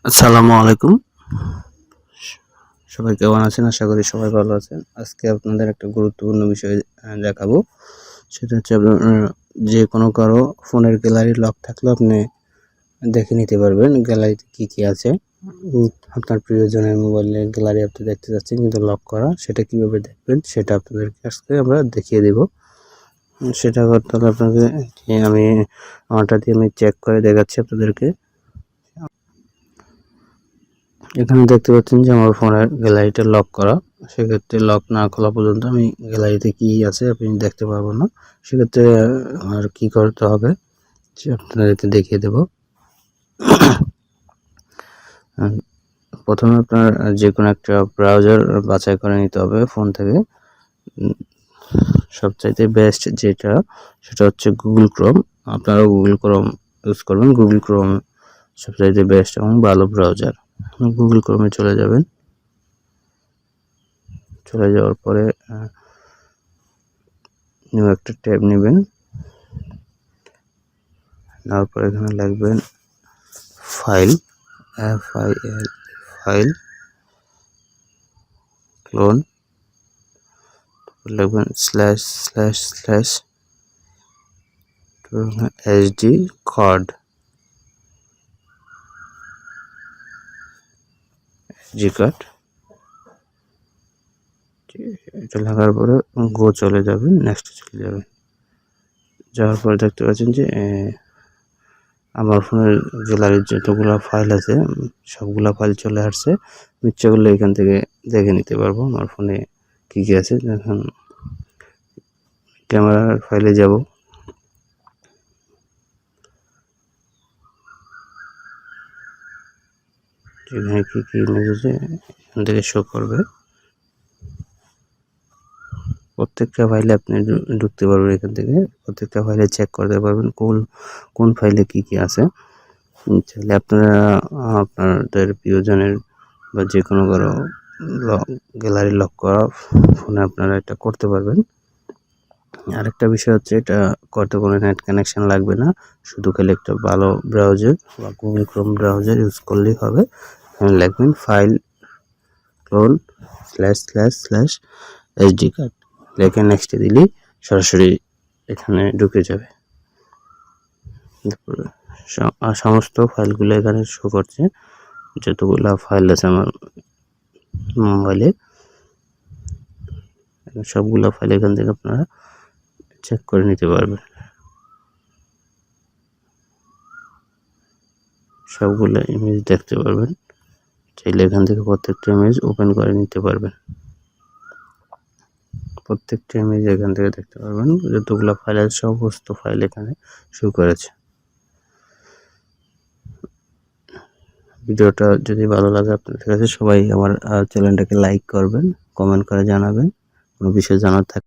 আসসালামু আলাইকুম। সবাই কেমন আছেন? আশা করি সবাই ভালো আছেন। আজকে আপনাদের একটা গুরুত্বপূর্ণ বিষয় দেখাবো। সেটা হচ্ছে আপনার যে কোনো কারো ফোনের গ্যালারি লক থাকলে আপনি দেখে নিতে পারবেন গ্যালারিতে কি আছে। আপনার প্রিয়জনের মোবাইলের গ্যালারি আপনি দেখতে যাচ্ছেন কিন্তু লক করা, সেটা কিভাবে দেখবেন সেটা আপনাদেরকে আজকে আমরা দেখিয়ে দেব। সেটা করতে হলে আপনাকে আমি আমারটা দিয়ে আমি চেক করে দেখাচ্ছি আপনাদেরকে। এখানে দেখতে পাচ্ছেন যে আমার ফোনের গ্যালারিটা লক করা। সেক্ষেত্রে লক না খোলা পর্যন্ত আমি গ্যালারিতে কি আছে আপনি দেখতে পারবো না। সেক্ষেত্রে আমার কি করতে হবে সে আপনাদেরকে দেখিয়ে দেব। প্রথমে আপনার যে কোনো একটা ব্রাউজার বাছাই করে নিতে হবে ফোন থেকে। সবচাইতে বেস্ট যেটা সেটা হচ্ছে গুগল ক্রোম। আপনারা গুগল ক্রোম ইউজ করবেন। গুগল ক্রোম সবচাইতে বেস্ট এবং ভালো ব্রাউজার। গুগল ক্রোমে চলে যাবেন। চলে যাওয়ার পরে নিউ একটা ট্যাব নেবেন। নেওয়ার পরে এখানে লিখবেন ফাইল, FIL, ফাইল, ক্লোন, লিখবেন /// SD কার্ড, এটা লেখার পরে গো চলে যাবেন, নেক্সট চলে যাবেন। যাওয়ার পরে দেখতে পাচ্ছেন যে আমার ফোনের গ্যালারির যতগুলো ফাইল আছে সবগুলা ফাইল চলে আসছে। ইচ্ছা করলে এখান থেকে দেখে নিতে পারবো আমার ফোনে কি আছে। এখন ক্যামেরার ফাইলে যাব। এখানে কি ইমেজ আছে এখান থেকে শো করবে। প্রত্যেকটা ফাইলে আপনি ঢুকতে পারবেন। এখান থেকে প্রত্যেকটা ফাইলে চেক করতে পারবেন কোন ফাইলে কি আছে। চাইলে আপনারা আপনাদের প্রিয়জনের বা যে কোনো কারো গ্যালারি লক করা ফোনে আপনারা এটা করতে পারবেন। আরেকটা বিষয় হচ্ছে এটা করতে কোনো নেট কানেকশন লাগবে না, শুধু খালি একটা ভালো ব্রাউজার বা গুগল ক্রোম ব্রাউজার ইউজ করলেই হবে। লিখবেন ফাইল, ক্লোন, /// SD কার্ড, লিখে নেক্সটে দিলেই সরাসরি এখানে ঢুকে যাবে। সমস্ত ফাইলগুলো এখানে শো করছে, যতগুলো ফাইল আছে আমার মোবাইলে সবগুলো ফাইল এখান থেকে আপনারা চেক করে নিতে পারবেন। সবগুলো ইমেজ দেখতে পারবেন। চাইলে এখান থেকে প্রত্যেকটা ইমেজ ওপেন করে নিতে পারবেন। প্রত্যেকটা ইমেজ এখান থেকে দেখতে পারবেন। যতগুলো ফাইল আছে সমস্ত ফাইল এখানে শো করেছে। ভিডিওটা যদি ভালো লাগে আপনাদের কাছে, সবাই আমার চ্যানেলটাকে লাইক করবেন, কমেন্ট করে জানাবেন। কোনো বিষয় জানার থাকলে